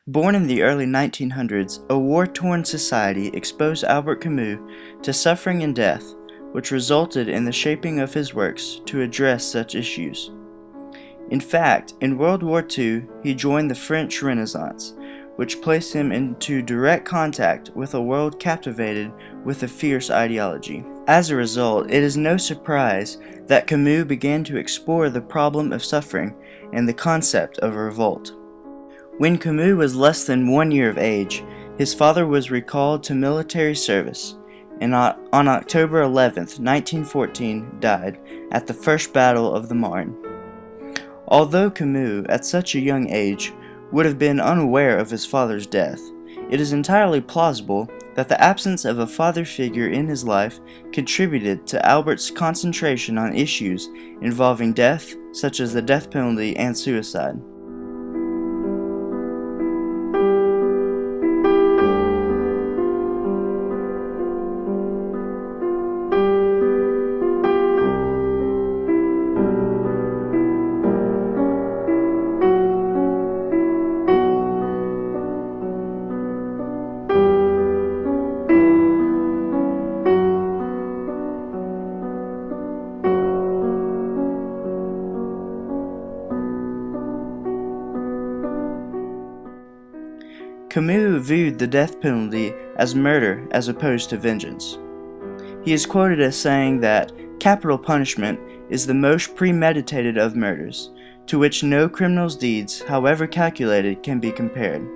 Born in the early 1900s, a war-torn society exposed Albert Camus to suffering and death, which resulted in the shaping of his works to address such issues. In fact, in World War II, he joined the French Renaissance, which placed him into direct contact with a world captivated with a fierce ideology. As a result, it is no surprise that Camus began to explore the problem of suffering and the concept of revolt. When Camus was less than 1 year of age, his father was recalled to military service, and on October 11, 1914, died at the First Battle of the Marne. Although Camus, at such a young age, would have been unaware of his father's death, it is entirely plausible that the absence of a father figure in his life contributed to Albert's concentration on issues involving death, such as the death penalty and suicide. Camus viewed the death penalty as murder as opposed to vengeance. He is quoted as saying that capital punishment is the most premeditated of murders, to which no criminal's deeds, however calculated, can be compared.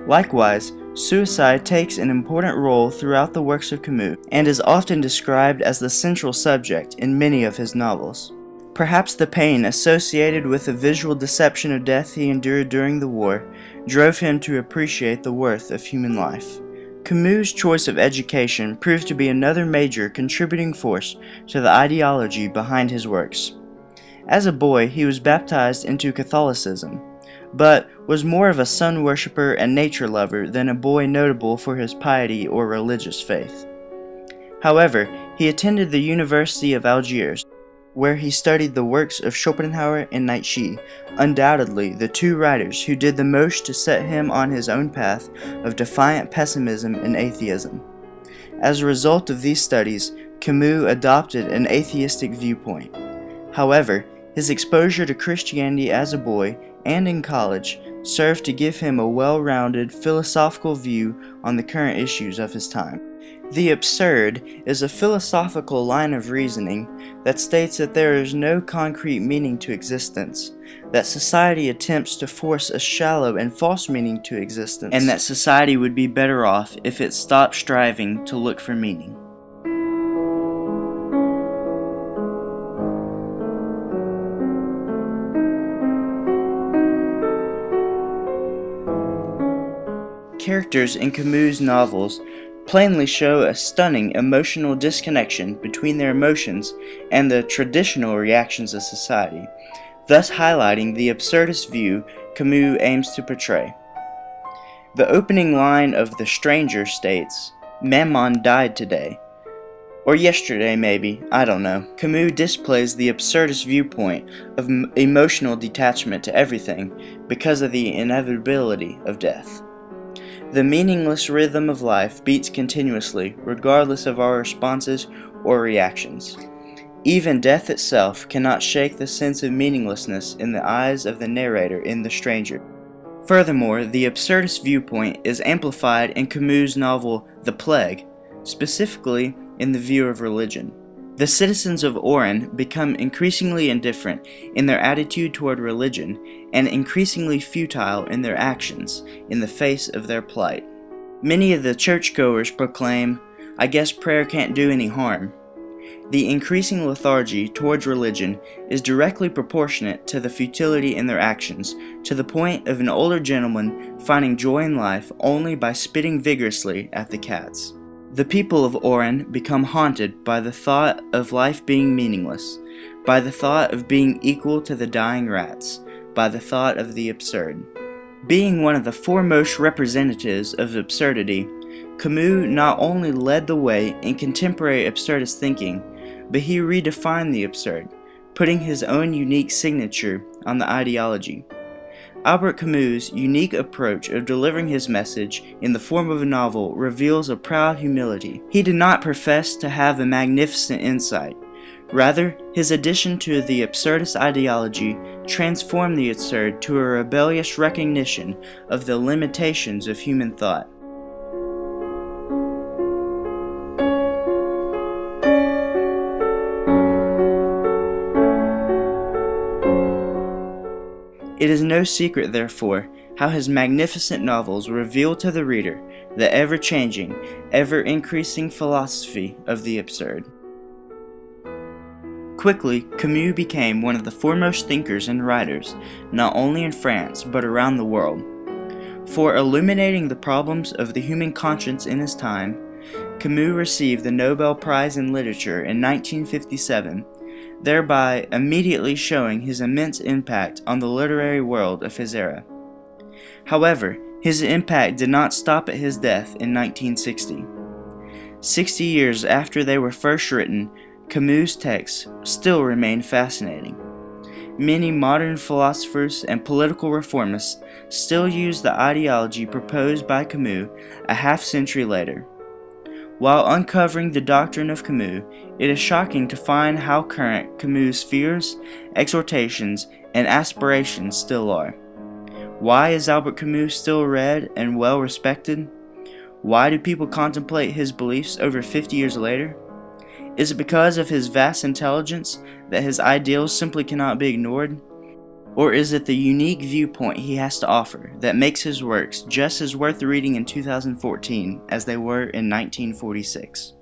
Likewise, suicide takes an important role throughout the works of Camus and is often described as the central subject in many of his novels. Perhaps the pain associated with the visual deception of death he endured during the war drove him to appreciate the worth of human life. Camus' choice of education proved to be another major contributing force to the ideology behind his works. As a boy, he was baptized into Catholicism, but was more of a sun worshipper and nature lover than a boy notable for his piety or religious faith. However, he attended the University of Algiers, where he studied the works of Schopenhauer and Nietzsche, undoubtedly the two writers who did the most to set him on his own path of defiant pessimism and atheism. As a result of these studies, Camus adopted an atheistic viewpoint. However, his exposure to Christianity as a boy and in college served to give him a well-rounded philosophical view on the current issues of his time. The absurd is a philosophical line of reasoning that states that there is no concrete meaning to existence, that society attempts to force a shallow and false meaning to existence, and that society would be better off if it stopped striving to look for meaning. Characters in Camus' novels plainly show a stunning emotional disconnection between their emotions and the traditional reactions of society, thus highlighting the absurdist view Camus aims to portray. The opening line of The Stranger states, "Maman died today." Or yesterday maybe, I don't know. Camus displays the absurdist viewpoint of emotional detachment to everything because of the inevitability of death. The meaningless rhythm of life beats continuously, regardless of our responses or reactions. Even death itself cannot shake the sense of meaninglessness in the eyes of the narrator in The Stranger. Furthermore, the absurdist viewpoint is amplified in Camus' novel The Plague, specifically in the view of religion. The citizens of Oran become increasingly indifferent in their attitude toward religion and increasingly futile in their actions in the face of their plight. Many of the churchgoers proclaim, "I guess prayer can't do any harm." The increasing lethargy towards religion is directly proportionate to the futility in their actions, to the point of an older gentleman finding joy in life only by spitting vigorously at the cats. The people of Oran become haunted by the thought of life being meaningless, by the thought of being equal to the dying rats, by the thought of the absurd. Being one of the foremost representatives of absurdity, Camus not only led the way in contemporary absurdist thinking, but he redefined the absurd, putting his own unique signature on the ideology. Albert Camus' unique approach of delivering his message in the form of a novel reveals a proud humility. He did not profess to have a magnificent insight. Rather, his addition to the absurdist ideology transformed the absurd to a rebellious recognition of the limitations of human thought. It is no secret, therefore, how his magnificent novels reveal to the reader the ever-changing, ever-increasing philosophy of the absurd. Quickly, Camus became one of the foremost thinkers and writers, not only in France, but around the world. For illuminating the problems of the human conscience in his time, Camus received the Nobel Prize in Literature in 1957, thereby immediately showing his immense impact on the literary world of his era. However, his impact did not stop at his death in 1960. 60 years after they were first written, Camus' texts still remain fascinating. Many modern philosophers and political reformists still use the ideology proposed by Camus a half-century later. While uncovering the doctrine of Camus, it is shocking to find how current Camus' fears, exhortations, and aspirations still are. Why is Albert Camus still read and well respected? Why do people contemplate his beliefs over 50 years later? Is it because of his vast intelligence that his ideals simply cannot be ignored? Or is it the unique viewpoint he has to offer that makes his works just as worth reading in 2014 as they were in 1946?